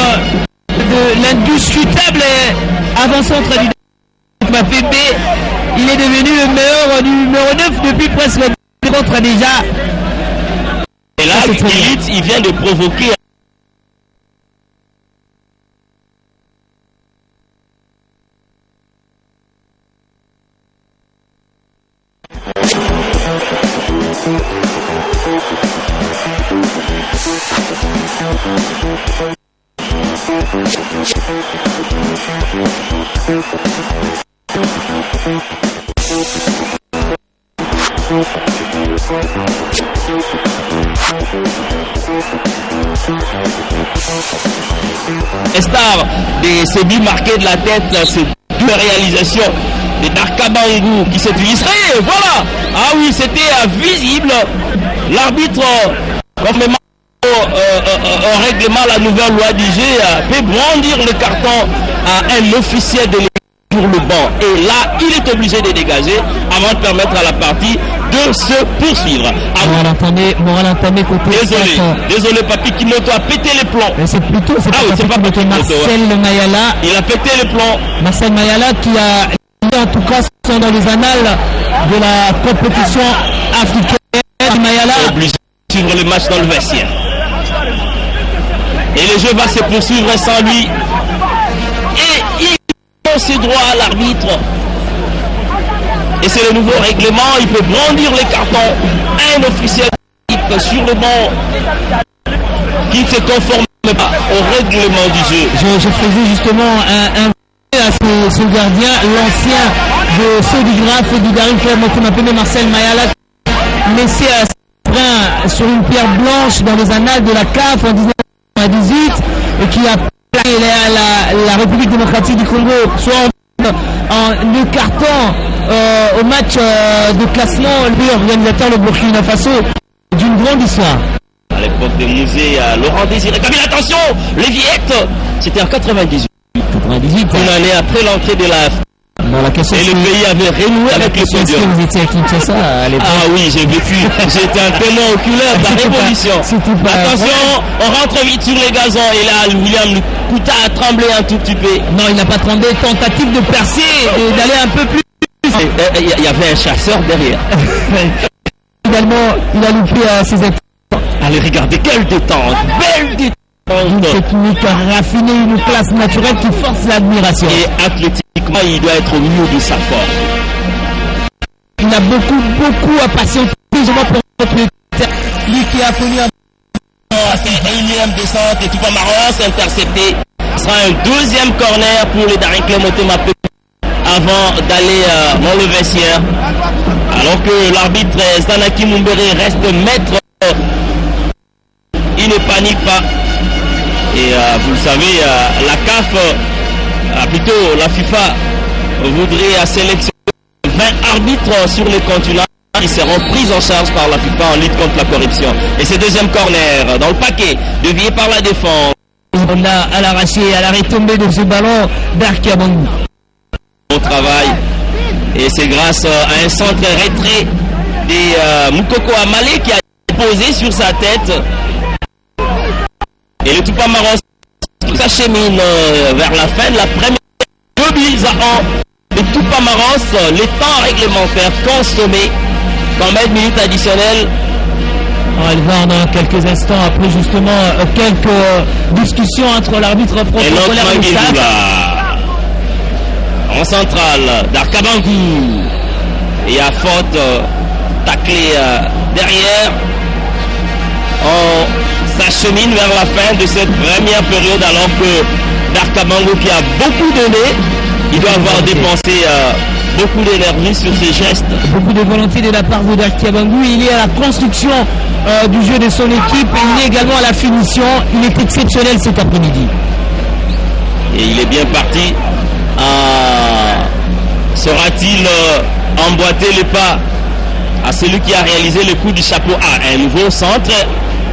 de l'indiscutable avant-centre du Mapembe. Il est devenu le meilleur numéro 9 depuis presque 2 contre déjà. Et là, il vient de provoquer Star de ces buts marqués de la tête, ces deux réalisations de Darkabangou qui s'est illustré. Voilà. Ah oui, c'était visible. L'arbitre, conformément au règlement, la nouvelle loi du jeu, peut brandir le carton à un officiel de l'équipe pour le banc. Et là, il est obligé de dégager avant de permettre à la partie de se poursuivre. Moral entamé côté. Désolé, Papi Kimoto a pété les plombs. Mais c'est plutôt, c'est pas Papi Kimoto, Marcel Mayala. Il a pété les plombs. Marcel Mayala qui a, en tout cas, sont dans les annales de la compétition africaine. Mayala est obligé de suivre le match dans le vestiaire. Et le jeu va se poursuivre sans lui. Et il donne ses droits à l'arbitre. Et c'est le nouveau règlement. Il peut brandir les cartons. Un officiel sur le banc qui ne se conforme pas au règlement du jeu. Je faisais justement un à ce gardien, l'ancien de ceux du Graf et du Daring Club Motema Pembe, Marcel Mayala, laissé à sur une pierre blanche dans les annales de la CAF en 1998 et qui a plaqué la République démocratique du Congo soit en écartant au match de classement l'organisateur, le Burkina Faso, d'une grande histoire. À l'époque de musée Laurent Désiré Kabila, attention, les Viettes, c'était en 98. Une année après l'entrée de la bon, la question, et le pays avait renoué avec le podium. Vous étiez à Kinshasa à l'époque. Ah oui, j'ai vécu. J'étais un témoin oculaire de la révolution. Attention, on rentre vite sur les gazons. Et là, William Kouta a tremblé un tout petit peu. Non, il n'a pas tremblé. Tentative de percer et d'aller un peu plus. Il y avait un chasseur derrière. Également, il a loupé ses efforts. Allez, regardez, quelle détente. Belle détente. Une technique raffinée, une classe naturelle qui force l'admiration. Et athlétiquement, il doit être au milieu de sa forme. Il a beaucoup à patienter pour lui qui a connu une énième descente et tout pas marrant, c'est intercepté. Ce sera un deuxième corner pour les Daring Club Motema Pembe avant d'aller dans le vestiaire. Alors que l'arbitre Zanaki Mumbere reste maître. Il ne panique pas. Et vous le savez, la CAF, plutôt la FIFA, voudrait sélectionner 20 arbitres sur le continent qui seront pris en charge par la FIFA en lutte contre la corruption. Et ce deuxième corner dans le paquet, dévié par la défense. On a à l'arraché, à la retombée de ce ballon d'Arkabangou. Bon travail. Et c'est grâce à un centre retrait de Moukoko Amale qui a posé sur sa tête. Et le Tupa Maros s'achemine vers la fin de la première 2-1. Le Tupa Maros, les temps réglementaires consommés, combien de minutes additionnelles? On va le voir dans quelques instants après justement quelques discussions entre l'arbitre protocolaire et le SAF. En centrale, Darkabangou. Et à faute, taclé derrière. On s'achemine vers la fin de cette première période alors que Darkabangou qui a beaucoup donné, il doit avoir dépensé beaucoup d'énergie sur ses gestes. Beaucoup de volonté de la part de Darkabangou. Il est à la construction du jeu de son équipe et il est également à la finition. Il est exceptionnel cet après-midi. Et il est bien parti. Saura-t-il emboîter les pas à celui qui a réalisé le coup du chapeau A? Un nouveau centre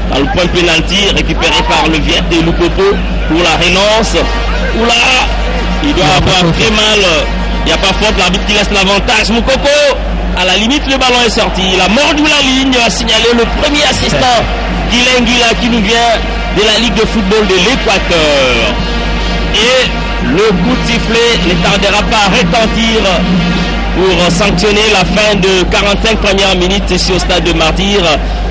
dans le point de pénalty récupéré par le Viet de Lukopo pour la relance. Oula, il doit avoir très mal. Il n'y a pas faute, l'arbitre qui laisse l'avantage. Moukoko, à la limite, le ballon est sorti. Il a mordu la ligne, a signalé le premier assistant, Guilengila, qui nous vient de la Ligue de football de l'Équateur. Et le coup de sifflet ne tardera pas à retentir pour sanctionner la fin de 45 premières minutes ici au stade de Martyr,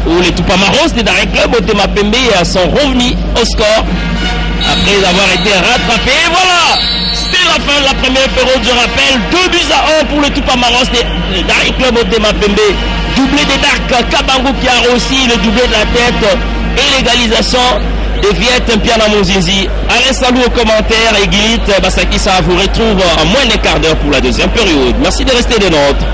où les Tupamaros des Daring Club Motema Pembe sont revenus au score après avoir été rattrapés. Et voilà, c'est la fin de la première période, je rappelle, 2-1 pour les Tupamaros des Daring Club Motema Pembe doublé de Dark Kabango qui a aussi le doublé de la tête et l'égalisation de Viet Mpiana Mozinzi. Allez, salut aux commentaires et Guilit Basaki, ça vous retrouve en moins d'un quart d'heure pour la deuxième période. Merci de rester des nôtres.